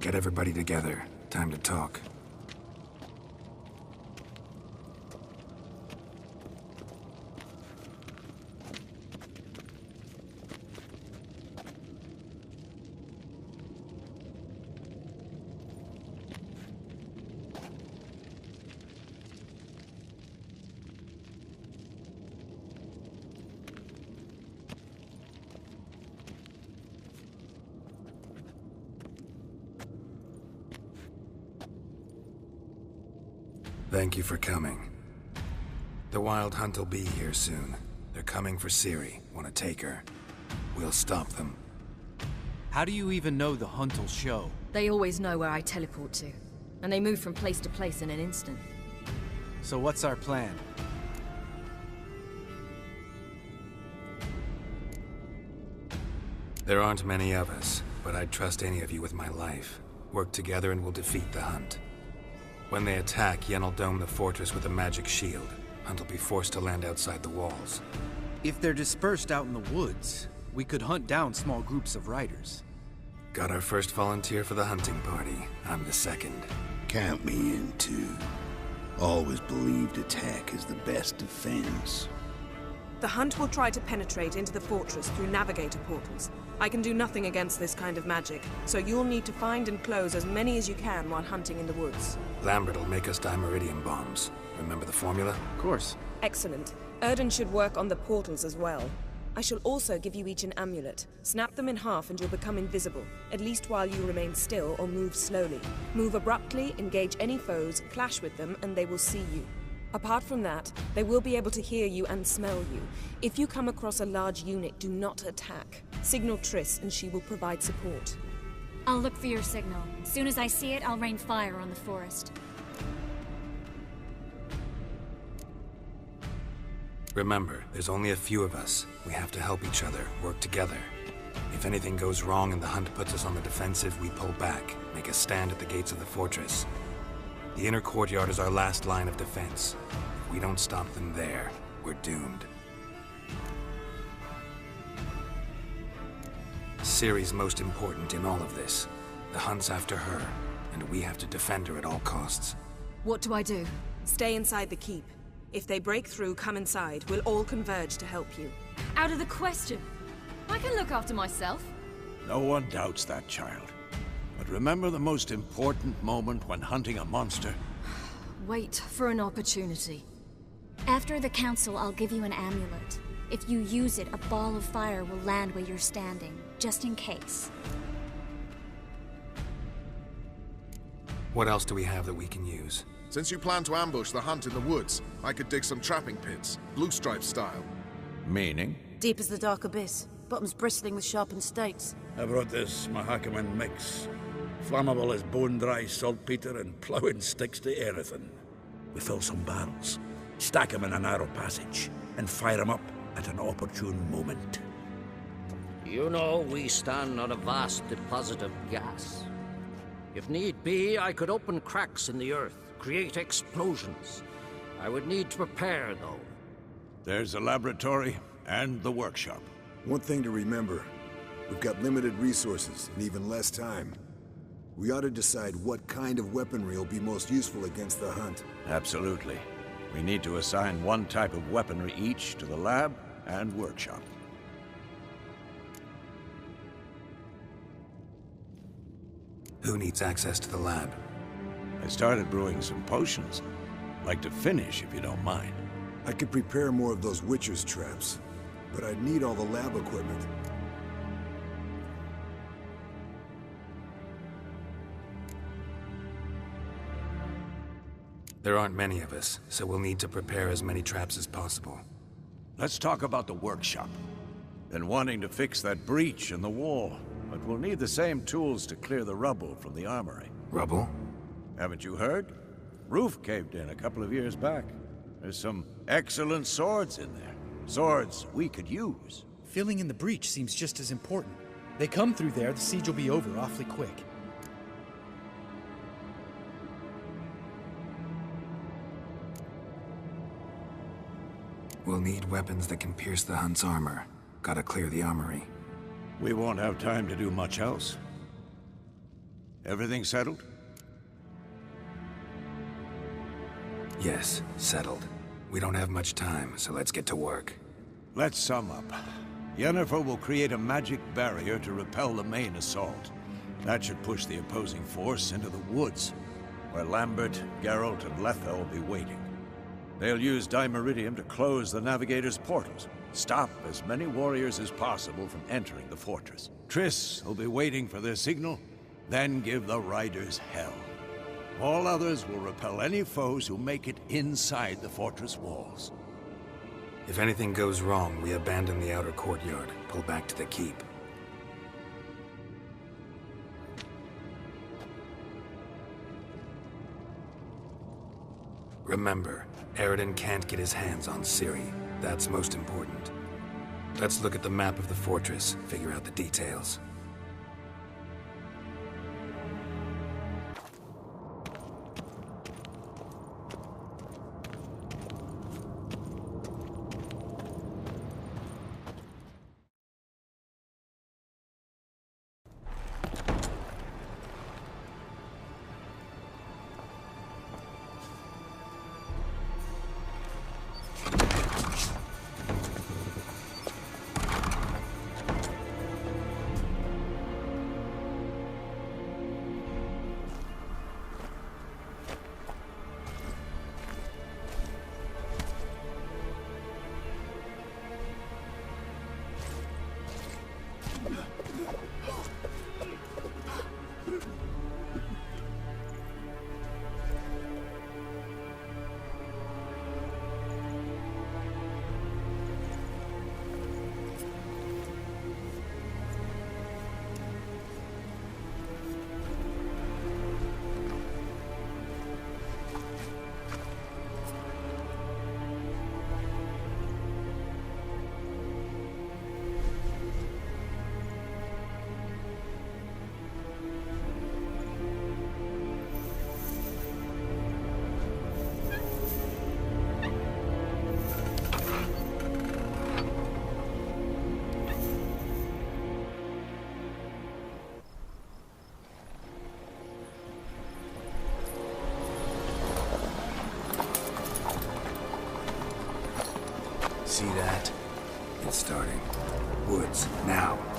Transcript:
Get everybody together. Time to talk. Thank you for coming. The Wild Hunt will be here soon. They're coming for Ciri. Want to take her? We'll stop them. How do you even know the Hunt will show? They always know where I teleport to. And they move from place to place in an instant. So what's our plan? There aren't many of us, but I'd trust any of you with my life. Work together and we'll defeat the Hunt. When they attack, Yen'll dome the fortress with a magic shield. Hunt will be forced to land outside the walls. If they're dispersed out in the woods, we could hunt down small groups of riders. Got our first volunteer for the hunting party. I'm the second. Count me in, too. Always believed attack is the best defense. The Hunt will try to penetrate into the fortress through navigator portals. I can do nothing against this kind of magic, so you'll need to find and close as many as you can while hunting in the woods. Lambert will make us dimeridium bombs. Remember the formula? Of course. Excellent. Erden should work on the portals as well. I shall also give you each an amulet. Snap them in half and you'll become invisible, at least while you remain still or move slowly. Move abruptly, engage any foes, clash with them, and they will see you. Apart from that, they will be able to hear you and smell you. If you come across a large unit, do not attack. Signal Triss and she will provide support. I'll look for your signal. As soon as I see it, I'll rain fire on the forest. Remember, there's only a few of us. We have to help each other, work together. If anything goes wrong and the Hunt puts us on the defensive, we pull back, make a stand at the gates of the fortress. The inner courtyard is our last line of defense. If we don't stop them there, we're doomed. Ciri's most important in all of this. The Hunt's after her, and we have to defend her at all costs. What do I do? Stay inside the keep. If they break through, come inside. We'll all converge to help you. Out of the question. I can look after myself. No one doubts that, child. But remember the most important moment when hunting a monster? Wait for an opportunity. After the council, I'll give you an amulet. If you use it, a ball of fire will land where you're standing, just in case. What else do we have that we can use? Since you plan to ambush the Hunt in the woods, I could dig some trapping pits, blue stripe style. Meaning? Deep as the dark abyss, bottoms bristling with sharpened stakes. I brought this Mahakaman mix. Flammable as bone-dry saltpeter and ploughing sticks to anything. We fill some barrels, stack them in a narrow passage, and fire them up at an opportune moment. You know, we stand on a vast deposit of gas. If need be, I could open cracks in the earth, create explosions. I would need to prepare, though. There's a laboratory and the workshop. One thing to remember, we've got limited resources and even less time. We ought to decide what kind of weaponry will be most useful against the Hunt. Absolutely. We need to assign one type of weaponry each to the lab and workshop. Who needs access to the lab? I started brewing some potions. Like to finish, if you don't mind. I could prepare more of those Witcher's traps, but I'd need all the lab equipment. There aren't many of us, so we'll need to prepare as many traps as possible. Let's talk about the workshop. Been wanting to fix that breach in the wall, but we'll need the same tools to clear the rubble from the armory. Rubble? Haven't you heard? Roof caved in a couple of years back. There's some excellent swords in there. Swords we could use. Filling in the breach seems just as important. They come through there, the siege will be over awfully quick. We'll need weapons that can pierce the Hunt's armor. Gotta clear the armory. We won't have time to do much else. Everything settled? Yes, settled. We don't have much time, so let's get to work. Let's sum up. Yennefer will create a magic barrier to repel the main assault. That should push the opposing force into the woods, where Lambert, Geralt, and Letha will be waiting. They'll use Dimeridium to close the Navigator's portals, stop as many warriors as possible from entering the fortress. Triss will be waiting for their signal, then give the riders hell. All others will repel any foes who make it inside the fortress walls. If anything goes wrong, we abandon the outer courtyard, pull back to the keep. Remember, Eridan can't get his hands on Ciri. That's most important. Let's look at the map of the fortress, figure out the details. See that? It's starting. Woods, now.